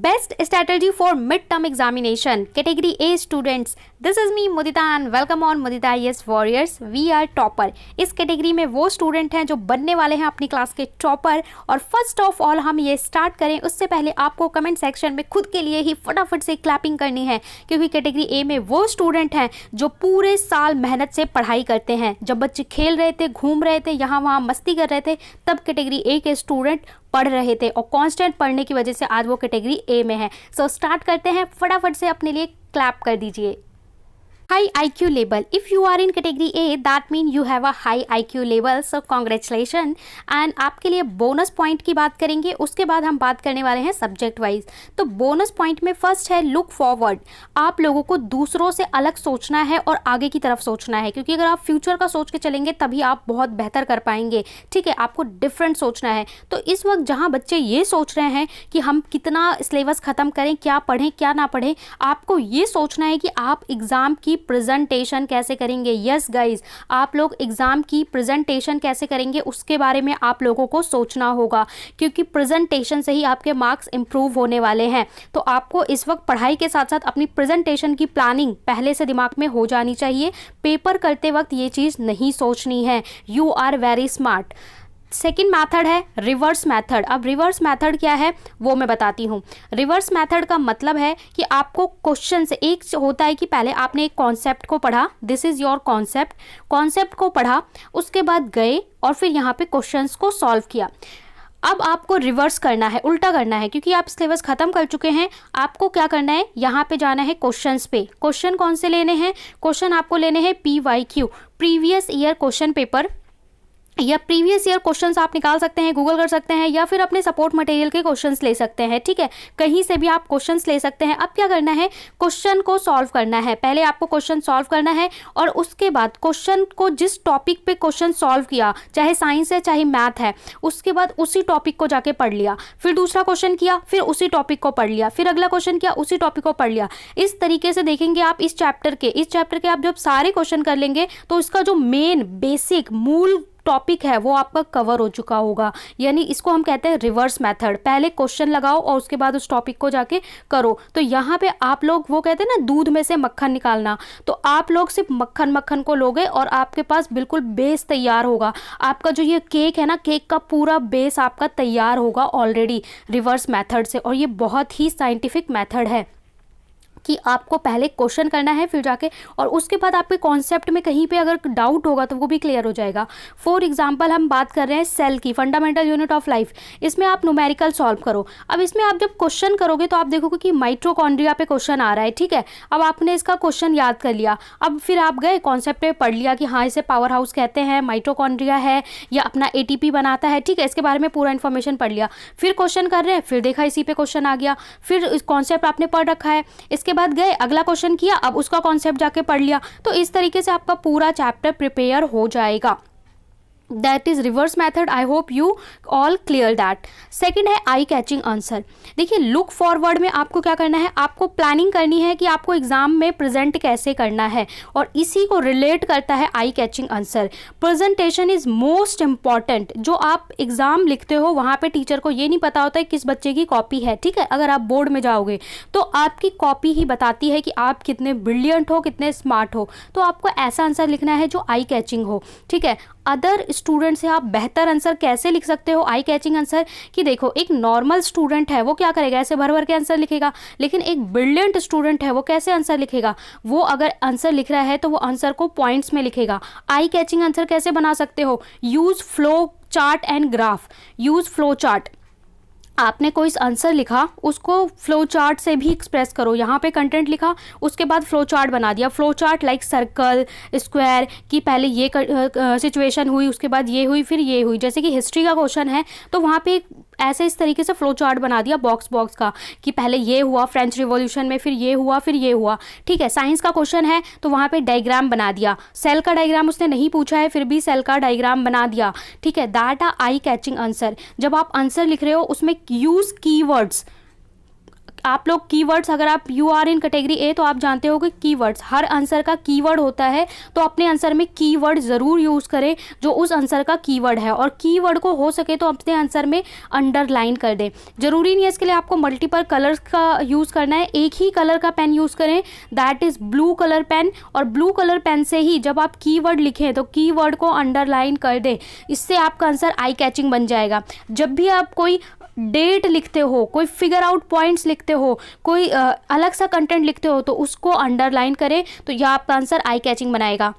Best strategy for midterm examination. Category A students. This is me Mudita and welcome on Mudita IAS Warriors. We are topper. इस category में वो student हैं जो बनने वाले हैं अपनी क्लास के टॉपर। और फर्स्ट ऑफ ऑल हम ये स्टार्ट करें उससे पहले आपको कमेंट सेक्शन में खुद के लिए ही फटाफट से क्लैपिंग करनी है, क्योंकि कैटेगरी ए में वो स्टूडेंट हैं जो पूरे साल मेहनत से पढ़ाई करते हैं। जब बच्चे खेल रहे थे, घूम रहे थे, यहाँ वहाँ मस्ती कर रहे थे, तब कैटेगरी ए के स्टूडेंट पढ़ रहे थे और कांस्टेंट पढ़ने की वजह से आज वो कैटेगरी ए में है। सो स्टार्ट करते हैं, फटाफट से अपने लिए क्लैप कर दीजिए। High IQ level. If you are in category A, that mean you have a high IQ level. So congratulations. And आपके लिए बोनस पॉइंट की बात करेंगे, उसके बाद हम बात करने वाले हैं सब्जेक्ट वाइज। तो बोनस पॉइंट में फर्स्ट है लुक फॉरवर्ड। आप लोगों को दूसरों से अलग सोचना है और आगे की तरफ सोचना है, क्योंकि अगर आप फ्यूचर का सोच के चलेंगे तभी आप बहुत बेहतर कर पाएंगे। ठीक है, आपको डिफरेंट सोचना है। तो इस वक्त जहाँ बच्चे ये सोच रहे हैं कि हम कितना सिलेबस ख़त्म करें, क्या पढ़ें क्या ना पढ़ें, आपको ये सोचना है कि आप एग्ज़ाम की प्रेजेंटेशन कैसे करेंगे। यस गाइज, आप लोग एग्जाम की प्रेजेंटेशन कैसे करेंगे उसके बारे में आप लोगों को सोचना होगा, क्योंकि प्रेजेंटेशन से ही आपके मार्क्स इंप्रूव होने वाले हैं। तो आपको इस वक्त पढ़ाई के साथ साथ अपनी प्रेजेंटेशन की प्लानिंग पहले से दिमाग में हो जानी चाहिए। पेपर करते वक्त ये चीज़ नहीं सोचनी है। You are very smart. Second method है रिवर्स मैथड। अब रिवर्स मैथड क्या है वो मैं बताती हूँ। रिवर्स मैथड का मतलब है कि आपको क्वेश्चन से, एक होता है कि पहले आपने एक कॉन्सेप्ट को पढ़ा, दिस इज़ योर कॉन्सेप्ट को पढ़ा, उसके बाद गए और फिर यहाँ पे क्वेश्चंस को सॉल्व किया। अब आपको रिवर्स करना है, उल्टा करना है, क्योंकि आप सिलेबस खत्म कर चुके हैं। आपको क्या करना है, यहाँ पे जाना है क्वेश्चंस पे। क्वेश्चन कौन से लेने हैं? क्वेश्चन आपको लेने हैं PYQ, previous year question paper, या प्रीवियस ईयर क्वेश्चंस आप निकाल सकते हैं, गूगल कर सकते हैं, या फिर अपने सपोर्ट मटेरियल के क्वेश्चंस ले सकते हैं। ठीक है, कहीं से भी आप क्वेश्चंस ले सकते हैं। अब क्या करना है, क्वेश्चन को सॉल्व करना है। पहले आपको क्वेश्चन सॉल्व करना है और उसके बाद क्वेश्चन को, जिस टॉपिक पे क्वेश्चन सॉल्व किया, चाहे साइंस है चाहे मैथ है, उसके बाद उसी टॉपिक को जाके पढ़ लिया। फिर दूसरा क्वेश्चन किया, फिर उसी टॉपिक को पढ़ लिया, फिर अगला क्वेश्चन किया, उसी टॉपिक को पढ़ लिया। इस तरीके से देखेंगे आप इस चैप्टर के आप जब सारे क्वेश्चन कर लेंगे तो इसका जो मेन बेसिक मूल टॉपिक है वो आपका कवर हो चुका होगा। यानी इसको हम कहते हैं रिवर्स मेथड। पहले क्वेश्चन लगाओ और उसके बाद उस टॉपिक को जाके करो। तो यहाँ पे आप लोग, वो कहते हैं ना दूध में से मक्खन निकालना, तो आप लोग सिर्फ मक्खन को लोगे और आपके पास बिल्कुल बेस तैयार होगा। आपका जो ये केक है ना, केक का पूरा बेस आपका तैयार होगा ऑलरेडी रिवर्स मेथड से। और ये बहुत ही साइंटिफिक मेथड है कि आपको पहले क्वेश्चन करना है, फिर जाके, और उसके बाद आपके कॉन्सेप्ट में कहीं पे अगर डाउट होगा तो वो भी क्लियर हो जाएगा। फॉर एग्जांपल हम बात कर रहे हैं सेल की, फंडामेंटल यूनिट ऑफ लाइफ। इसमें आप न्यूमेरिकल सॉल्व करो। अब इसमें आप जब क्वेश्चन करोगे तो आप देखोगे कि माइटोकॉन्ड्रिया पे क्वेश्चन आ रहा है। ठीक है, अब आपने इसका क्वेश्चन याद कर लिया, अब फिर आप गए कॉन्सेप्ट पे पढ़ लिया कि हाँ इसे पावर हाउस कहते हैं, माइटोकॉन्ड्रिया है या अपना ATP बनाता है। ठीक है, इसके बारे में पूरा इन्फॉर्मेशन पढ़ लिया। फिर क्वेश्चन कर रहे हैं, फिर देखा इसी पे क्वेश्चन आ गया, फिर इस कॉन्सेप्ट आपने पढ़ रखा है, इसके बाद गए अगला क्वेश्चन किया, अब उसका कॉन्सेप्ट जाके पढ़ लिया। तो इस तरीके से आपका पूरा चैप्टर प्रिपेयर हो जाएगा। That is reverse method. I hope you all clear that. Second है आई कैचिंग आंसर। देखिए, लुक फॉरवर्ड में आपको क्या करना है, आपको प्लानिंग करनी है कि आपको एग्जाम में प्रेजेंट कैसे करना है, और इसी को रिलेट करता है eye catching answer. Presentation is most important. जो आप एग्जाम लिखते हो वहाँ पे टीचर को ये नहीं पता होता है किस बच्चे की कॉपी है। ठीक है, अगर आप बोर्ड में जाओगे तो आपकी कॉपी ही बताती है कि आप कितने ब्रिलियंट हो, कितने स्मार्ट हो। तो आपको ऐसा आंसर लिखना है जो आई कैचिंग हो। ठीक है, अदर स्टूडेंट से आप बेहतर आंसर कैसे लिख सकते हो आई कैचिंग आंसर, कि देखो एक नॉर्मल स्टूडेंट है वो क्या करेगा, ऐसे भर भर के आंसर लिखेगा, लेकिन एक ब्रिलियंट स्टूडेंट है वो कैसे आंसर लिखेगा, वो अगर आंसर लिख रहा है तो वो आंसर को पॉइंट्स में लिखेगा। आई कैचिंग आंसर कैसे बना सकते हो, use flow chart and graph. Use flow chart, आपने कोई आंसर लिखा उसको फ्लो चार्ट से भी एक्सप्रेस करो। यहाँ पे कंटेंट लिखा, उसके बाद फ्लो चार्ट बना दिया। Flow chart like circle, square, कि पहले ये सिचुएशन हुई, उसके बाद ये हुई, फिर ये हुई। जैसे कि हिस्ट्री का क्वेश्चन है तो वहाँ पे ऐसे इस तरीके से फ्लो चार्ट बना दिया बॉक्स का, कि पहले ये हुआ फ्रेंच रिवॉल्यूशन में, फिर ये हुआ, फिर ये हुआ। ठीक है, साइंस का क्वेश्चन है तो वहाँ पे डायग्राम बना दिया। सेल का डायग्राम उसने नहीं पूछा है, फिर भी सेल का डायग्राम बना दिया। ठीक है, that are eye catching answer. जब आप आंसर लिख रहे हो उसमें यूज कीवर्ड्स, आप लोग कीवर्ड्स, अगर आप you are in category A तो आप जानते हो कि कीवर्ड्स, हर आंसर का कीवर्ड होता है, तो अपने आंसर में कीवर्ड ज़रूर यूज़ करें जो उस आंसर का कीवर्ड है, और कीवर्ड को हो सके तो अपने आंसर में अंडरलाइन कर दें। ज़रूरी नहीं है इसके लिए आपको मल्टीपल कलर्स का यूज़ करना है, एक ही कलर का पेन यूज़ करें, that is blue colour pen. और ब्लू कलर पेन से ही जब आप कीवर्ड लिखें तो कीवर्ड को अंडरलाइन कर दें, इससे आपका आंसर आई कैचिंग बन जाएगा। जब भी आप कोई डेट लिखते हो, कोई फिगर आउट पॉइंट्स लिखते हो, कोई अलग सा कंटेंट लिखते हो, तो उसको अंडरलाइन करें, तो यह आपका आंसर आई कैचिंग बनाएगा।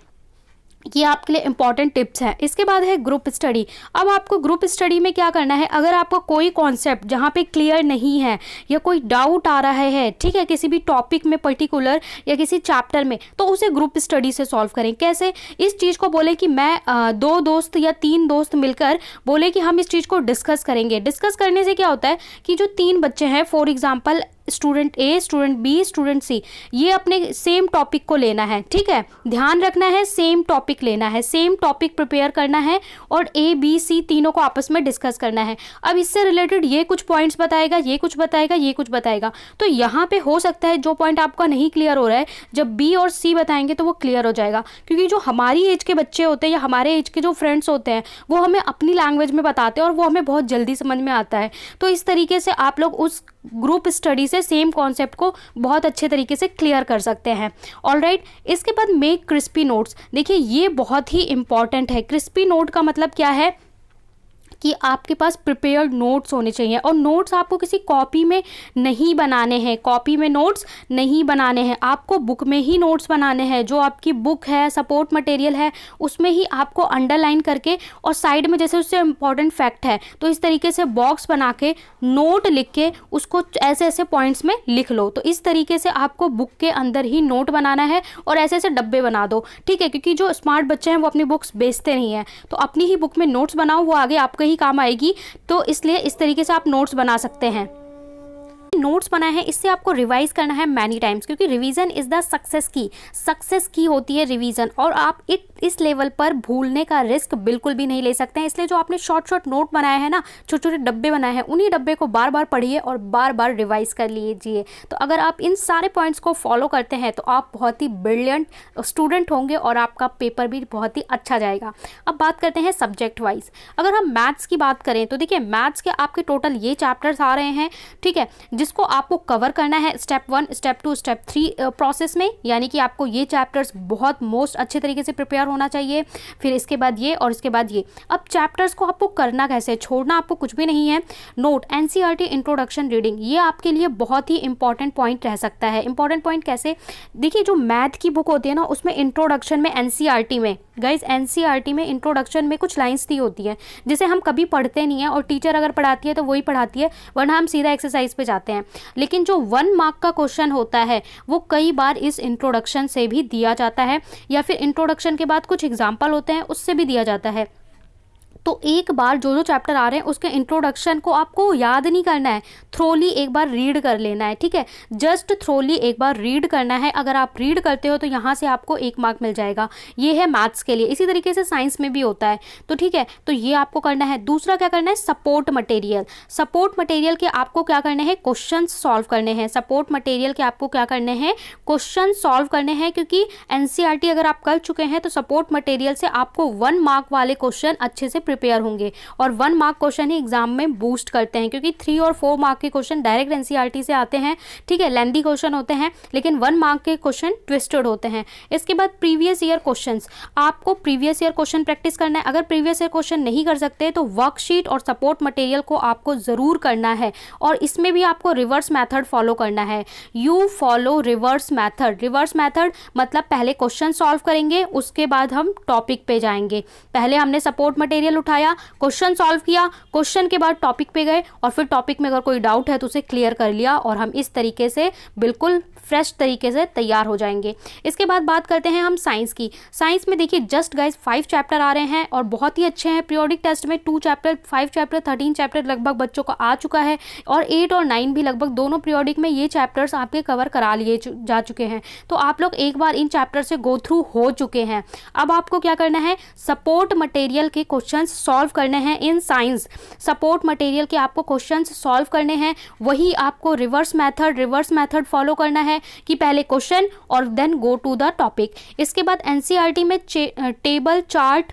ये आपके लिए इंपॉर्टेंट टिप्स हैं। इसके बाद है ग्रुप स्टडी। अब आपको ग्रुप स्टडी में क्या करना है, अगर आपको कोई कॉन्सेप्ट जहाँ पे क्लियर नहीं है या कोई डाउट आ रहा है, ठीक है, किसी भी टॉपिक में पर्टिकुलर या किसी चैप्टर में, तो उसे ग्रुप स्टडी से सॉल्व करें। कैसे? इस चीज़ को बोले कि मैं 2 दोस्त या 3 दोस्त मिलकर बोले कि हम इस चीज़ को डिस्कस करेंगे। डिस्कस करने से क्या होता है कि जो 3 बच्चे हैं, for example student A, student B, student C, ये अपने सेम टॉपिक को लेना है, ठीक है, ध्यान रखना है, सेम टॉपिक लेना है, सेम टॉपिक प्रिपेयर करना है, और ए बी सी तीनों को आपस में डिस्कस करना है। अब इससे रिलेटेड ये कुछ पॉइंट्स बताएगा, ये कुछ बताएगा, ये कुछ बताएगा, तो यहाँ पे हो सकता है जो पॉइंट आपका नहीं क्लियर हो रहा है, जब बी और सी बताएंगे तो वो क्लियर हो जाएगा। क्योंकि जो हमारी एज के बच्चे होते हैं या हमारे एज के जो फ्रेंड्स होते हैं, वो हमें अपनी लैंग्वेज में बताते हैं और वो हमें बहुत जल्दी समझ में आता है। तो इस तरीके से आप लोग उस ग्रुप स्टडी से सेम कॉन्सेप्ट को बहुत अच्छे तरीके से क्लियर कर सकते हैं। ऑलराइट, इसके बाद मेक क्रिस्पी नोट्स। देखिए ये बहुत ही इंपॉर्टेंट है। क्रिस्पी नोट का मतलब क्या है कि आपके पास प्रिपेयर्ड नोट्स होने चाहिए, और नोट्स आपको किसी कॉपी में नहीं बनाने हैं, कॉपी में नोट्स नहीं बनाने हैं, आपको बुक में ही नोट्स बनाने हैं। जो आपकी बुक है, सपोर्ट मटेरियल है, उसमें ही आपको अंडरलाइन करके और साइड में जैसे उससे इंपॉर्टेंट फैक्ट है तो इस तरीके से बॉक्स बना के नोट लिख के उसको ऐसे ऐसे पॉइंट्स में लिख लो। तो इस तरीके से आपको बुक के अंदर ही नोट बनाना है और ऐसे ऐसे डब्बे बना दो, ठीक है, क्योंकि जो स्मार्ट बच्चे हैं वो अपनी बुक्स बेचते नहीं हैं, तो अपनी ही बुक में नोट्स बनाओ, वो आगे आपके ही काम आएगी। तो इसलिए इस तरीके से आप नोट्स बना सकते हैं। नोट्स बनाए हैं, इससे आपको रिवाइज करना है मैनी टाइम्स, क्योंकि रिवीजन इज द सक्सेस की होती है रिवीजन, और आप इस लेवल पर भूलने का रिस्क बिल्कुल भी नहीं ले सकते हैं। इसलिए जो आपने शॉर्ट नोट बनाए हैं ना, छोटे छोटे डब्बे बनाए हैं, उन्हीं डब्बे को बार बार पढ़िए और बार बार रिवाइज कर लीजिए। तो अगर आप इन सारे पॉइंट्स को फॉलो करते हैं तो आप बहुत ही ब्रिलियंट स्टूडेंट होंगे और आपका पेपर भी बहुत ही अच्छा जाएगा। अब बात करते हैं सब्जेक्ट वाइज। अगर हम मैथ्स की बात करें तो देखिए मैथ्स के आपके टोटल ये चैप्टर्स आ रहे हैं, ठीक है, जिसको आपको कवर करना है स्टेप 1, स्टेप 2, स्टेप 3 प्रोसेस में, यानी कि आपको ये चैप्टर्स बहुत मोस्ट अच्छे तरीके से प्रिपेयर होना चाहिए। फिर इसके बाद ये और इसके बाद ये। अब चैप्टर्स को आपको करना कैसे, छोड़ना आपको कुछ भी नहीं है। नोट एनसीईआरटी इंट्रोडक्शन रीडिंग, ये आपके लिए बहुत ही इंपॉर्टेंट पॉइंट रह सकता है। इंपॉर्टेंट पॉइंट कैसे? देखिए जो मैथ की बुक होती है ना, उसमें इंट्रोडक्शन में एनसीईआरटी में गाइज, एनसीईआरटी में इंट्रोडक्शन में कुछ लाइंस दी होती है जिसे हम कभी पढ़ते नहीं है, और टीचर अगर पढ़ाती है तो वही पढ़ाती है, वरना हम सीधा एक्सरसाइज पे जाते हैं। लेकिन जो 1 मार्क का क्वेश्चन होता है वो कई बार इस इंट्रोडक्शन से भी दिया जाता है, या फिर इंट्रोडक्शन के बाद कुछ एग्जाम्पल होते हैं उससे भी दिया जाता है। तो एक बार जो चैप्टर आ रहे हैं उसके इंट्रोडक्शन को आपको याद नहीं करना है, थ्रोली एक बार रीड कर लेना है, ठीक है, जस्ट थ्रोली एक बार रीड करना है। अगर आप रीड करते हो तो यहाँ से आपको 1 मार्क मिल जाएगा। ये है मैथ्स के लिए। इसी तरीके से साइंस में भी होता है, तो ठीक है, तो ये आपको करना है। दूसरा क्या करना है, सपोर्ट मटेरियल। सपोर्ट मटेरियल के आपको क्या करने हैं, क्वेश्चन सॉल्व करने हैं। सपोर्ट मटेरियल के आपको क्या करने हैं, क्वेश्चन सॉल्व करने हैं, क्योंकि एनसीईआरटी अगर आप कर चुके हैं तो सपोर्ट मटेरियल से आपको 1 मार्क वाले क्वेश्चन अच्छे से प्रिपेयर होंगे, और 1 मार्क क्वेश्चन ही एग्जाम में बूस्ट करते हैं, क्योंकि 3 और 4 मार्क के क्वेश्चन डायरेक्ट एनसीईआरटी से आते हैं, ठीक है, लेंथी क्वेश्चन होते हैं, लेकिन 1 मार्क के क्वेश्चन ट्विस्टेड होते हैं। इसके बाद प्रीवियस ईयर क्वेश्चंस, आपको प्रीवियस ईयर क्वेश्चन प्रैक्टिस करना है। अगर प्रीवियस ईयर क्वेश्चन नहीं कर सकते तो वर्कशीट और सपोर्ट मटेरियल को आपको जरूर करना है, और इसमें भी आपको रिवर्स मेथड फॉलो करना है। You follow reverse method. Reverse method मतलब पहले क्वेश्चन सॉल्व करेंगे, उसके बाद हम टॉपिक पे जाएंगे। पहले हमने सपोर्ट मटेरियल उठाया, क्वेश्चन सॉल्व किया, क्वेश्चन के बाद टॉपिक पे गए, और फिर टॉपिक में अगर कोई डाउट है तो उसे क्लियर कर लिया, और हम इस तरीके से बिल्कुल फ्रेश तरीके से तैयार हो जाएंगे। इसके बाद बात करते हैं हम साइंस की। साइंस में देखिए जस्ट गाइज 5 चैप्टर आ रहे हैं और बहुत ही अच्छे हैं। पीरियोडिक टेस्ट में 2 चैप्टर, 5 चैप्टर, 13 चैप्टर लगभग बच्चों का आ चुका है, और 8 और 9 भी लगभग दोनों पीरियोडिक में ये चैप्टर्स आपके कवर करा लिए जा चुके हैं। तो आप लोग एक बार इन चैप्टर से गो थ्रू हो चुके हैं। अब आपको क्या करना है, सपोर्ट मटेरियल के क्वेश्चन सॉल्व करने हैं इन साइंस, सपोर्ट मटेरियल के आपको क्वेश्चंस सॉल्व करने हैं, वही आपको रिवर्स मेथड फॉलो करना है कि पहले क्वेश्चन और then go to the topic. इसके बाद एनसीईआरटी में टेबल, चार्ट,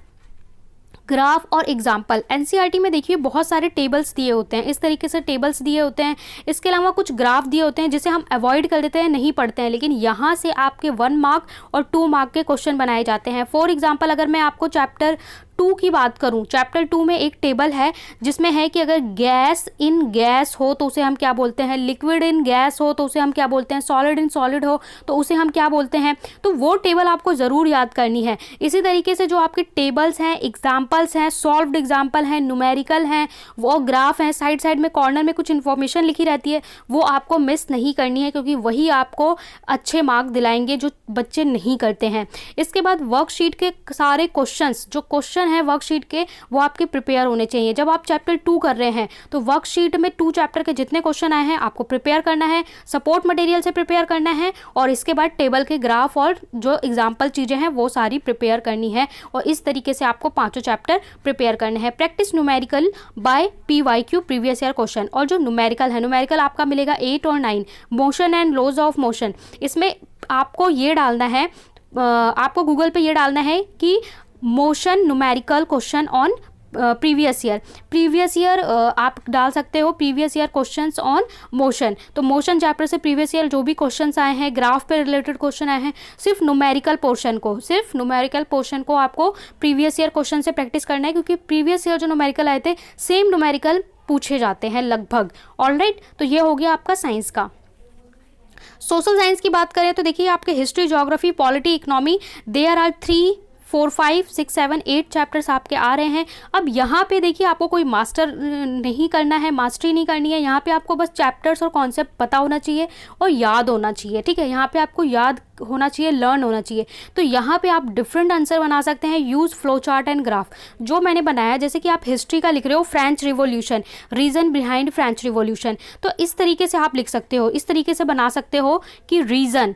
ग्राफ और एग्जाम्पल। एनसीईआरटी में देखिए बहुत सारे टेबल्स दिए होते हैं, इस तरीके से टेबल्स दिए होते हैं। इसके अलावा कुछ ग्राफ दिए होते हैं जिसे हम अवॉइड कर देते हैं, नहीं पढ़ते हैं, लेकिन यहाँ से आपके 1 मार्क और 2 मार्क के क्वेश्चन बनाए जाते हैं। फॉर एग्जाम्पल अगर मैं आपको चैप्टर 2 की बात करूं, चैप्टर 2 में एक टेबल है जिसमें है कि अगर गैस इन गैस हो तो उसे हम क्या बोलते हैं, लिक्विड इन गैस हो तो उसे हम क्या बोलते हैं, सॉलिड इन सॉलिड हो तो उसे हम क्या बोलते हैं। तो वो टेबल आपको ज़रूर याद करनी है। इसी तरीके से जो आपके टेबल्स हैं, एग्जाम्पल्स हैं, सॉल्व्ड एग्जाम्पल हैं, न्यूमेरिकल हैं, वो ग्राफ हैं, साइड में कॉर्नर में कुछ इन्फॉर्मेशन लिखी रहती है, वो आपको मिस नहीं करनी है, क्योंकि वही आपको अच्छे मार्क दिलाएंगे जो बच्चे नहीं करते हैं। इसके बाद वर्कशीट के सारे क्वेश्चंस, जो क्वेश्चन है वर्कशीट के, वो आपके प्रिपेयर होने चाहिए। जब आप चैप्टर 2 कर रहे हैं तो वर्कशीट में 2 चैप्टर के जितने क्वेश्चन आए हैं आपको प्रिपेयर करना है, सपोर्ट मटेरियल से प्रिपेयर करना है, और इसके बाद टेबल के ग्राफ और जो एग्जाम्पल चीज़ें हैं वो सारी प्रिपेयर करनी है। और इस तरीके से आपको 5 चैप्टर प्रिपेयर करने हैं। Practice numerical by PYQ, previous year question. और जो न्यूमेरिकल है, न्यूमेरिकल आपका मिलेगा 8 और 9, motion and laws of motion. इसमें आपको ये डालना है, आपको गूगल पे ये डालना है कि motion numerical question on previous year आप डाल सकते हो previous year questions on motion. तो मोशन चैप्टर से प्रीवियस ईयर जो भी क्वेश्चंस आए हैं, ग्राफ पे रिलेटेड क्वेश्चन आए हैं, सिर्फ न्यूमेरिकल पोर्शन को आपको प्रीवियस ईयर क्वेश्चन से प्रैक्टिस करना है, क्योंकि प्रीवियस ईयर जो न्यूमेरिकल आए थे सेम न्यूमेरिकल पूछे जाते हैं लगभग। ऑलराइट, तो ये हो गया आपका साइंस का। सोशल साइंस की बात करें तो देखिए आपके history, geography, polity, economy, there are 3, 4, 5, 6, 7, 8 chapters आपके आ रहे हैं। अब यहाँ पे देखिए आपको कोई मास्टर नहीं करना है, मास्टरी नहीं करनी है। यहाँ पे आपको बस चैप्टर्स और कॉन्सेप्ट पता होना चाहिए और याद होना चाहिए, ठीक है। यहाँ पे आपको याद होना चाहिए, लर्न होना चाहिए। तो यहाँ पे आप डिफरेंट आंसर बना सकते हैं, use flow chart and graph. जो मैंने बनाया, जैसे कि आप हिस्ट्री का लिख रहे हो, French revolution, reason behind French revolution, तो इस तरीके से आप लिख सकते हो, इस तरीके से बना सकते हो कि रीज़न,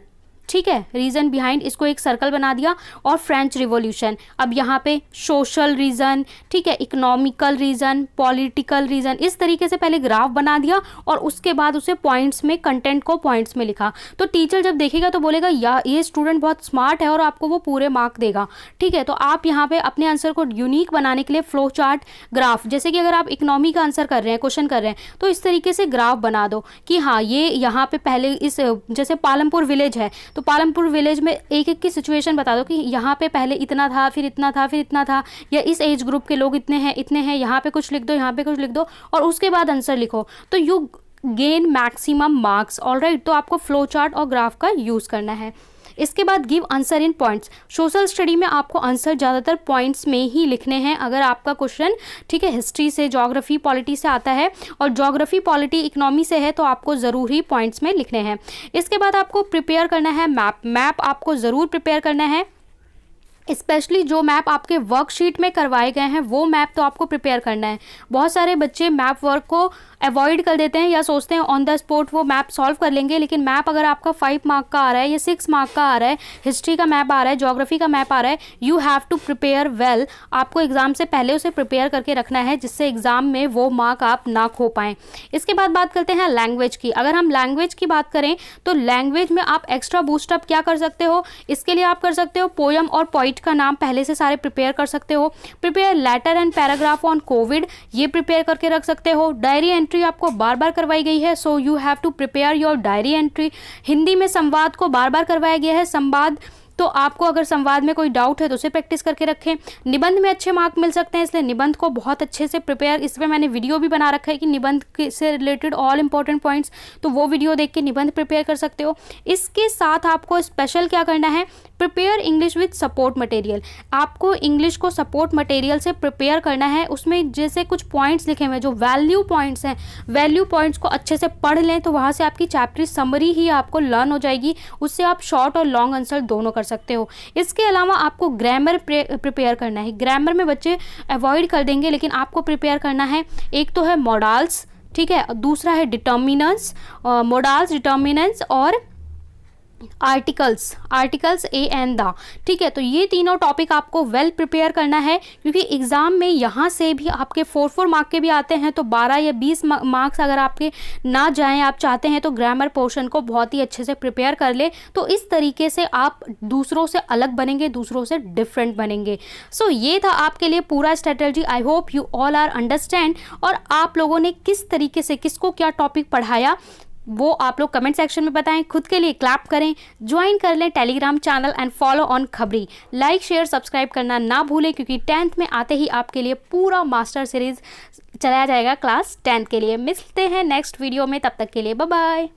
ठीक है, रीज़न बिहाइंड, इसको एक सर्कल बना दिया, और फ्रेंच रिवॉल्यूशन। अब यहाँ पे सोशल रीज़न, ठीक है, इकोनॉमिकल रीज़न, पॉलिटिकल रीज़न, इस तरीके से पहले ग्राफ बना दिया और उसके बाद उसे पॉइंट्स में, कंटेंट को पॉइंट्स में लिखा। तो टीचर जब देखेगा तो बोलेगा या ये स्टूडेंट बहुत स्मार्ट है, और आपको वो पूरे मार्क देगा, ठीक है। तो आप यहाँ पे अपने आंसर को यूनिक बनाने के लिए फ्लो चार्ट, ग्राफ, जैसे कि अगर आप इकोनॉमी का आंसर कर रहे हैं, क्वेश्चन कर रहे हैं, तो इस तरीके से ग्राफ बना दो कि हाँ ये यहाँ पे पहले इस, जैसे पालमपुर विलेज है तो पालमपुर विलेज में एक एक की सिचुएशन बता दो कि यहाँ पे पहले इतना था, फिर इतना था, फिर इतना था, या इस एज ग्रुप के लोग इतने हैं, यहाँ पे कुछ लिख दो, यहाँ पे कुछ लिख दो, और उसके बाद आंसर लिखो, तो you gain maximum marks. Alright, तो आपको फ्लो चार्ट और ग्राफ का यूज़ करना है। इसके बाद give answer in points. Social study में आपको आंसर ज़्यादातर पॉइंट्स में ही लिखने हैं, अगर आपका क्वेश्चन, ठीक है, हिस्ट्री से, ज्योग्राफी, पॉलिटी से आता है, और ज्योग्राफी, पॉलिटी, इकोनॉमी से है, तो आपको ज़रूर ही पॉइंट्स में लिखने हैं। इसके बाद आपको प्रिपेयर करना है मैप आपको ज़रूर प्रिपेयर करना है, स्पेशली जो मैप आपके वर्कशीट में करवाए गए हैं वो मैप तो आपको प्रिपेयर करना है। बहुत सारे बच्चे मैप वर्क को अवॉइड कर देते हैं या सोचते हैं ऑन द स्पॉट वो मैप सॉल्व कर लेंगे, लेकिन मैप अगर आपका 5 मार्क का आ रहा है या 6 मार्क का आ रहा है, हिस्ट्री का मैप आ रहा है, ज्योग्राफी का मैप आ रहा है, you have to prepare well. आपको एग्जाम से पहले उसे प्रिपेयर करके रखना है, जिससे एग्जाम में वो मार्क आप ना खो पाएँ। इसके बाद बात करते हैं लैंग्वेज की। अगर हम लैंग्वेज की बात करें तो लैंग्वेज में आप एक्स्ट्रा बूस्टअप क्या कर सकते हो, इसके लिए आप कर सकते हो पोयम और पोइट का नाम पहले से सारे प्रिपेयर कर सकते हो। Prepare letter and paragraph on covid, ये प्रिपेयर करके रख सकते हो। डायरी एंट्री आपको बार बार करवाई गई है, so you have to prepare your diary entry. Hindi में संवाद को बार बार करवाया गया है, संवाद, तो आपको अगर संवाद में कोई डाउट है तो उसे प्रैक्टिस करके रखें। निबंध में अच्छे मार्क मिल सकते हैं, इसलिए निबंध को बहुत अच्छे से प्रिपेयर, इस पर मैंने वीडियो भी बना रखा है कि निबंध से रिलेटेड ऑल इंपॉर्टेंट पॉइंट्स, तो वो वीडियो देख के निबंध प्रिपेयर कर सकते हो। इसके साथ आपको स्पेशल क्या करना है, prepare English with support material. आपको इंग्लिश को सपोर्ट मटेरियल से प्रिपेयर करना है। उसमें जैसे कुछ पॉइंट्स लिखे हुए हैं जो वैल्यू पॉइंट्स हैं, वैल्यू पॉइंट्स को अच्छे से पढ़ लें तो वहाँ से आपकी चैप्टर समरी ही आपको लर्न हो जाएगी, उससे आप शॉर्ट और लॉन्ग आंसर दोनों कर सकते हो। इसके अलावा आपको ग्रामर प्रिपेयर करना है। ग्रामर में बच्चे अवॉइड कर देंगे, लेकिन आपको प्रिपेयर करना है। एक तो है मॉडल्स, ठीक है, दूसरा है डिटर्मिनेंट्स, मॉडल्स, डिटर्मिनेंट्स और आर्टिकल्स ए एंड द, ठीक है। तो ये तीनों टॉपिक आपको वेल प्रिपेयर करना है, क्योंकि एग्ज़ाम में यहाँ से भी आपके 4 मार्क के भी आते हैं, तो 12 या 20 मार्क्स अगर आपके ना जाएं, आप चाहते हैं तो ग्रामर पोर्शन को बहुत ही अच्छे से प्रिपेयर कर ले, तो इस तरीके से आप दूसरों से अलग बनेंगे, दूसरों से डिफरेंट बनेंगे। सो ये था आपके लिए पूरा strategy. I hope you all are understand. और आप लोगों ने किस तरीके से किसको क्या टॉपिक पढ़ाया वो आप लोग कमेंट सेक्शन में बताएं। खुद के लिए क्लैप करें, ज्वाइन कर लें Telegram channel and follow on खबरी। लाइक शेयर सब्सक्राइब करना ना भूलें, क्योंकि 10th में आते ही आपके लिए पूरा मास्टर सीरीज चलाया जाएगा क्लास 10th के लिए। मिलते हैं नेक्स्ट वीडियो में, तब तक के लिए बाय बाय।